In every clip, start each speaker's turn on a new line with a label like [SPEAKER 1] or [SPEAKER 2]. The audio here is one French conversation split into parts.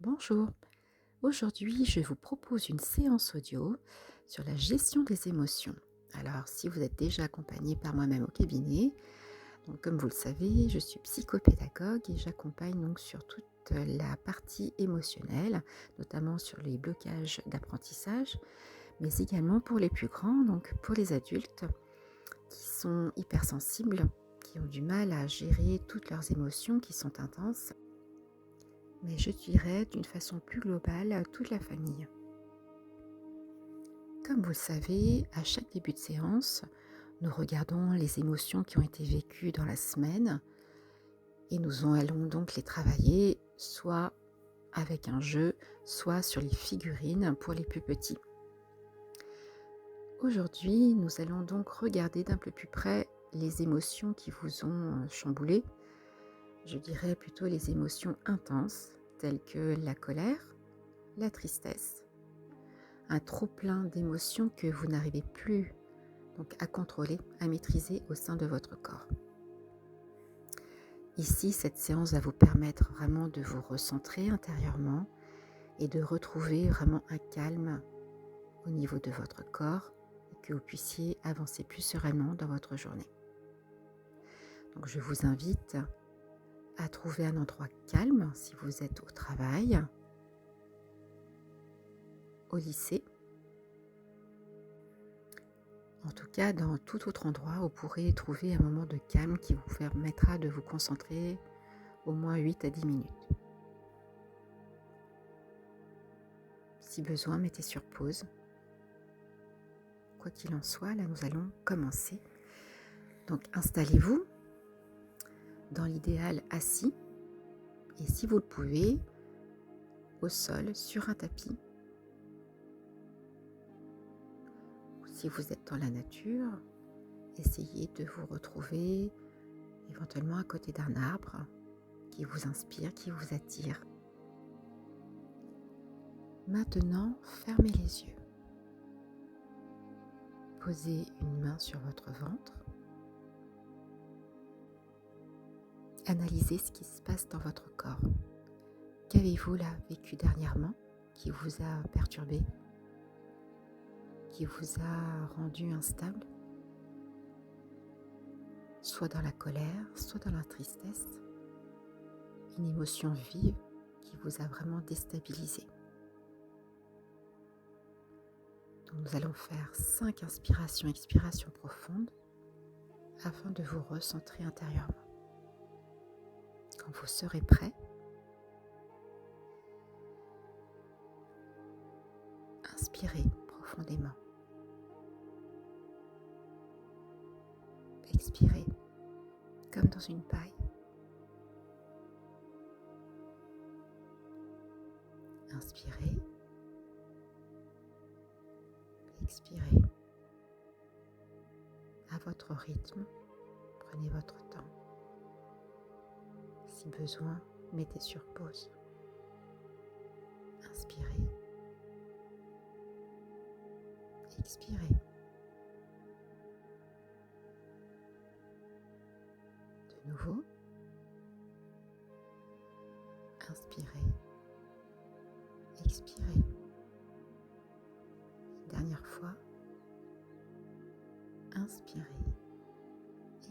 [SPEAKER 1] Bonjour, aujourd'hui je vous propose une séance audio sur la gestion des émotions. Alors si vous êtes déjà accompagné par moi-même au cabinet, donc comme vous le savez, je suis psychopédagogue et j'accompagne donc sur toute la partie émotionnelle, notamment sur les blocages d'apprentissage, mais également pour les plus grands, donc pour les adultes qui sont hypersensibles, qui ont du mal à gérer toutes leurs émotions qui sont intenses, mais je dirais d'une façon plus globale à toute la famille. Comme vous le savez, à chaque début de séance, nous regardons les émotions qui ont été vécues dans la semaine et nous allons donc les travailler soit avec un jeu, soit sur les figurines pour les plus petits. Aujourd'hui, nous allons donc regarder d'un peu plus près les émotions qui vous ont chamboulé. Je dirais plutôt les émotions intenses, telles que la colère, la tristesse, un trop-plein d'émotions que vous n'arrivez plus donc à contrôler, à maîtriser au sein de votre corps. Ici, cette séance va vous permettre vraiment de vous recentrer intérieurement et de retrouver vraiment un calme au niveau de votre corps et que vous puissiez avancer plus sereinement dans votre journée. Donc je vous invite à trouver un endroit calme si vous êtes au travail, au lycée. En tout cas, dans tout autre endroit, vous pourrez trouver un moment de calme qui vous permettra de vous concentrer au moins 8 à 10 minutes. Si besoin, mettez sur pause. Quoi qu'il en soit, là nous allons commencer. Donc installez-vous, dans l'idéal assis, et si vous le pouvez, au sol, sur un tapis. Si vous êtes dans la nature, essayez de vous retrouver éventuellement à côté d'un arbre qui vous inspire, qui vous attire. Maintenant, fermez les yeux. Posez une main sur votre ventre. Analysez ce qui se passe dans votre corps. Qu'avez-vous là vécu dernièrement qui vous a perturbé, qui vous a rendu instable, soit dans la colère, soit dans la tristesse, une émotion vive qui vous a vraiment déstabilisé. Donc nous allons faire 5 inspirations, expirations profondes afin de vous recentrer intérieurement. Quand vous serez prêt, inspirez profondément. Expirez comme dans une paille. Inspirez. Expirez. À votre rythme, prenez votre temps. Si besoin, mettez sur pause. Inspirez. Expirez. De nouveau. Inspirez. Expirez. Dernière fois. Inspirez.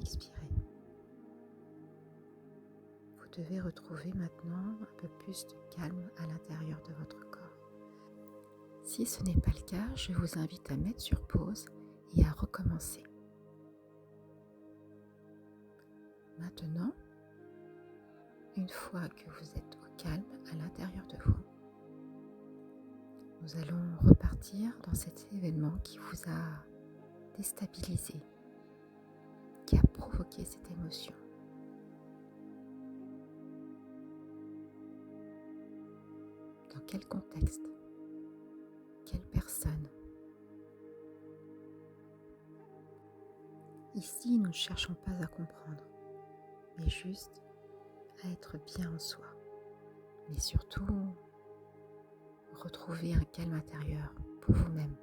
[SPEAKER 1] Expirez. Vous devez retrouver maintenant un peu plus de calme à l'intérieur de votre corps. Si ce n'est pas le cas, je vous invite à mettre sur pause et à recommencer. Maintenant, une fois que vous êtes au calme à l'intérieur de vous, nous allons repartir dans cet événement qui vous a déstabilisé, qui a provoqué cette émotion. Dans quel contexte? Quelle personne? Ici, nous ne cherchons pas à comprendre, mais juste à être bien en soi. Mais surtout, retrouver un calme intérieur pour vous-même.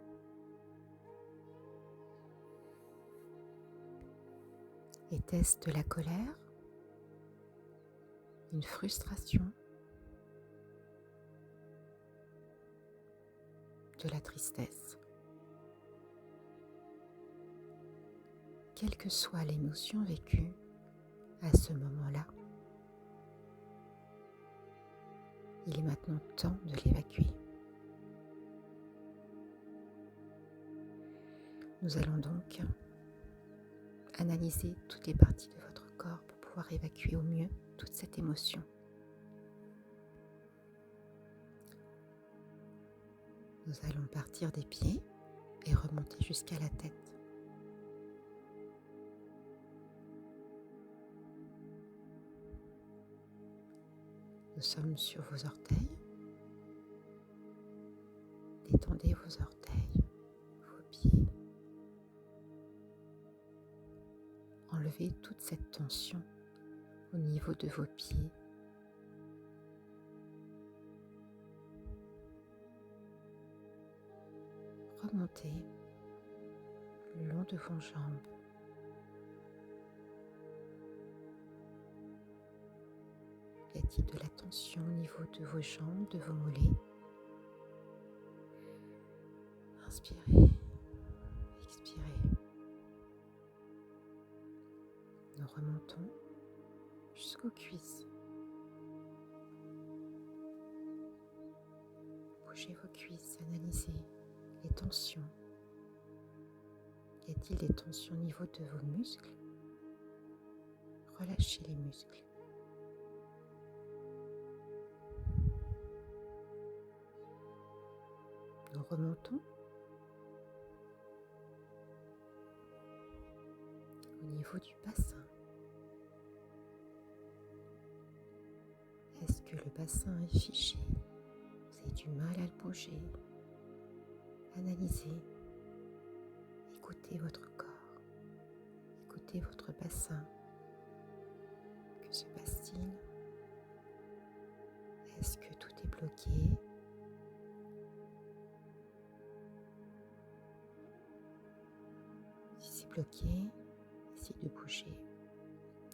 [SPEAKER 1] Était-ce de la colère? Une frustration? de la tristesse. Quelle que soit l'émotion vécue à ce moment-là, il est maintenant temps de l'évacuer. Nous allons donc analyser toutes les parties de votre corps pour pouvoir évacuer au mieux toute cette émotion. Nous allons partir des pieds et remonter jusqu'à la tête. Nous sommes sur vos orteils. Détendez vos orteils, vos pieds. Enlevez toute cette tension au niveau de vos pieds. Remontez le long de vos jambes. Y a-t-il de la tension au niveau de vos jambes, de vos mollets? Inspirez, expirez. Nous remontons jusqu'aux cuisses. Bougez vos cuisses, analysez les tensions. Y a-t-il des tensions au niveau de vos muscles? Relâchez les muscles. Nous remontons au niveau du bassin. Est-ce que le bassin est figé? Vous avez du mal à le bouger? Analysez, écoutez votre corps, écoutez votre bassin. Que se passe-t-il? Est-ce que tout est bloqué? Si c'est bloqué, essayez de bouger.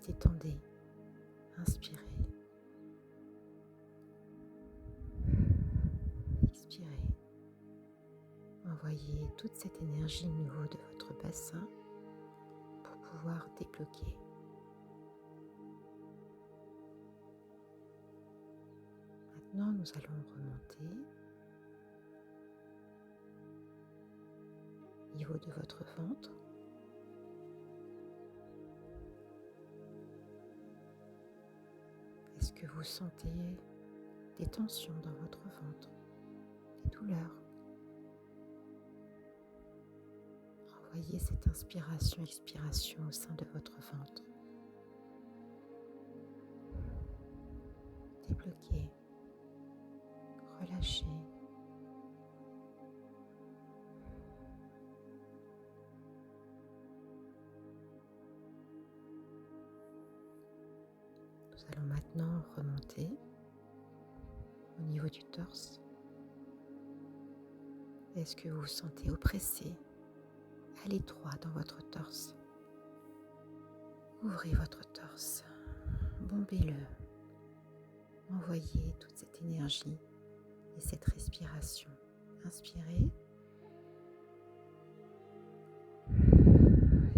[SPEAKER 1] Détendez, inspirez. Expirez. Envoyez toute cette énergie au niveau de votre bassin pour pouvoir débloquer. Maintenant, nous allons remonter au niveau de votre ventre. Est-ce que vous sentez des tensions dans votre ventre, des douleurs? Envoyez cette inspiration-expiration au sein de votre ventre. Débloquez, relâchez. Nous allons maintenant remonter au niveau du torse. Est-ce que vous vous sentez oppressé, à l'étroit dans votre torse? Ouvrez votre torse, bombez-le. Envoyez toute cette énergie et cette respiration. Inspirez.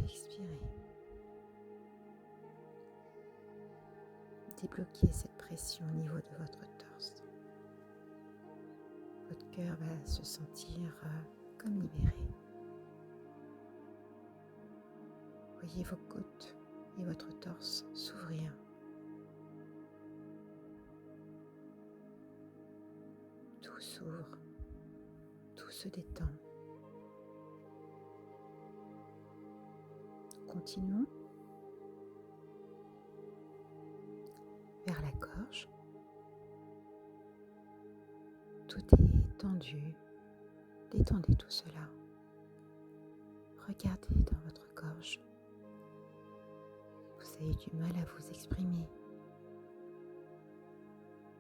[SPEAKER 1] Expirez. Débloquez cette pression au niveau de votre torse. Votre cœur va se sentir comme libéré. Voyez vos côtes et votre torse s'ouvrir. Tout s'ouvre, tout se détend. Continuons vers la gorge. Tout est tendu. Détendez tout cela. Regardez dans votre gorge. Vous avez du mal à vous exprimer.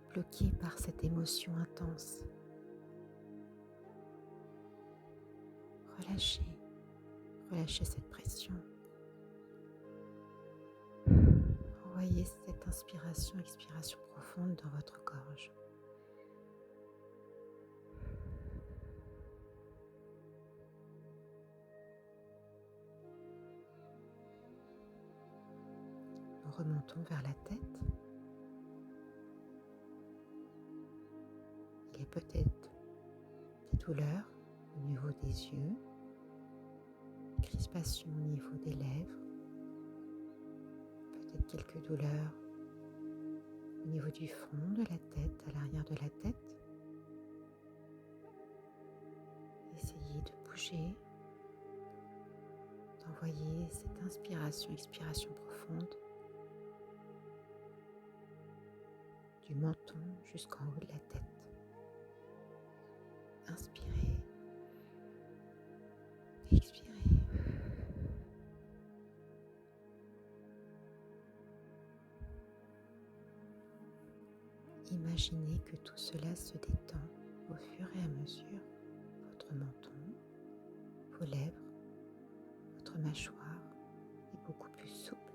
[SPEAKER 1] Bloqué par cette émotion intense. Relâchez. Relâchez cette pression. Envoyez cette inspiration-expiration profonde dans votre gorge. remontons vers la tête. Il y a peut-être des douleurs au niveau des yeux, crispation au niveau des lèvres, peut-être quelques douleurs au niveau du front de la tête, à l'arrière de la tête. Essayez de bouger, d'envoyer cette inspiration, expiration profonde du menton jusqu'en haut de la tête. Inspirez, expirez. Imaginez que tout cela se détend au fur et à mesure. Votre menton, vos lèvres, votre mâchoire est beaucoup plus souple.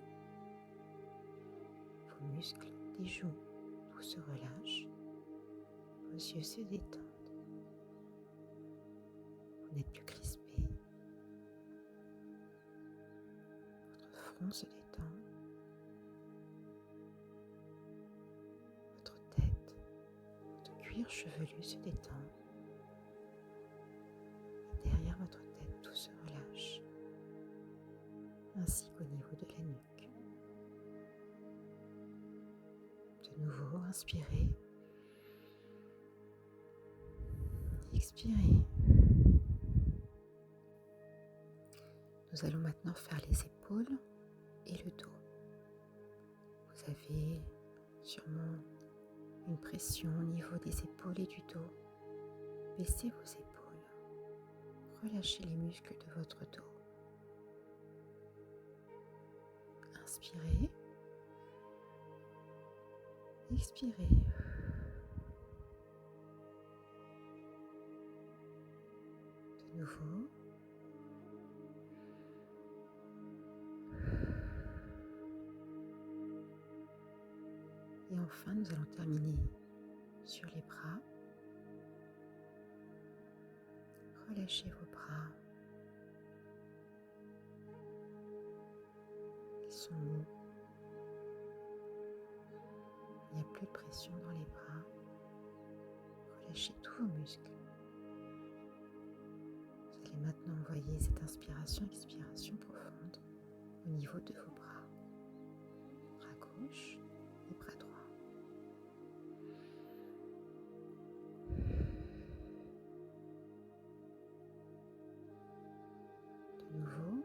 [SPEAKER 1] Vos muscles des joues, tout se relâche. Vos yeux se détendent. Vous n'êtes plus crispé. Votre front se détend. Votre tête, votre cuir chevelu se détend. Et derrière votre tête, tout se relâche. Ainsi qu'au niveau de la nuque. De nouveau, inspirez. Expirez. Nous allons maintenant faire les épaules et le dos. Vous avez sûrement une pression au niveau des épaules et du dos. Baissez vos épaules. Relâchez les muscles de votre dos. Inspirez. Expirez. De nouveau. Et enfin, nous allons terminer sur les bras. Relâchez vos bras. Ils sont mous. Il n'y a plus de pression dans les bras. Relâchez tous vos muscles. Vous allez maintenant envoyer cette inspiration, expiration profonde au niveau de vos bras. Bras gauche et bras droit. De nouveau.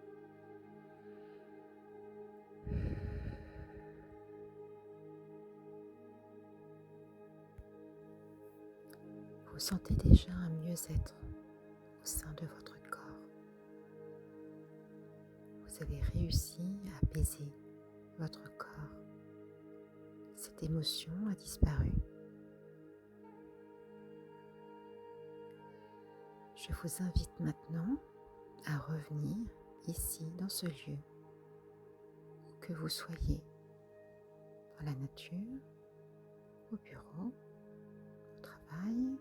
[SPEAKER 1] Vous sentez déjà un mieux-être au sein de votre corps. Vous avez réussi à apaiser votre corps. Cette émotion a disparu. Je vous invite maintenant à revenir ici, dans ce lieu, où que vous soyez, dans la nature, au bureau, au travail,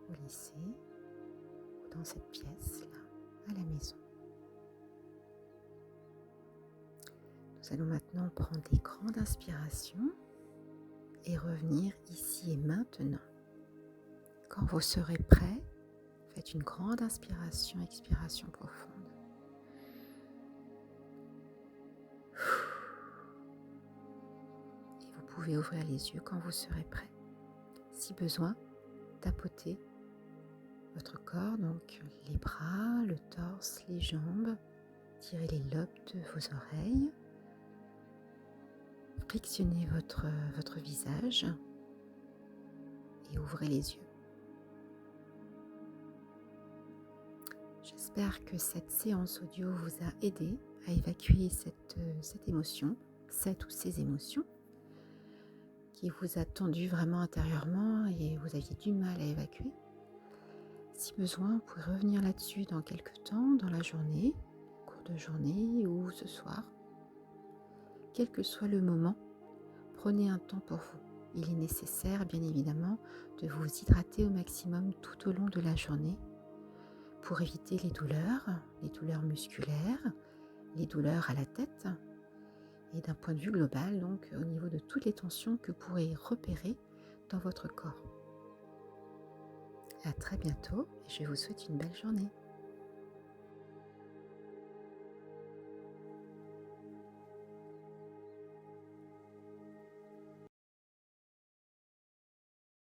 [SPEAKER 1] au lycée, ou dans cette pièce-là, à la maison. Nous allons maintenant prendre des grandes inspirations et revenir ici et maintenant. Quand vous serez prêt, faites une grande inspiration, expiration profonde. Et vous pouvez ouvrir les yeux quand vous serez prêt. Si besoin, tapotez votre corps, donc les bras, le torse, les jambes. Tirez les lobes de vos oreilles. Flexionnez votre visage et ouvrez les yeux. J'espère que cette séance audio vous a aidé à évacuer cette émotion, cette ou ces émotions qui vous a tendu vraiment intérieurement et vous aviez du mal à évacuer. Si besoin, vous pouvez revenir là-dessus dans quelques temps, dans la journée, au cours de journée ou ce soir. Quel que soit le moment, prenez un temps pour vous. Il est nécessaire, bien évidemment, de vous hydrater au maximum tout au long de la journée pour éviter les douleurs musculaires, les douleurs à la tête et d'un point de vue global, donc au niveau de toutes les tensions que vous pourrez repérer dans votre corps. À très bientôt et je vous souhaite une belle journée.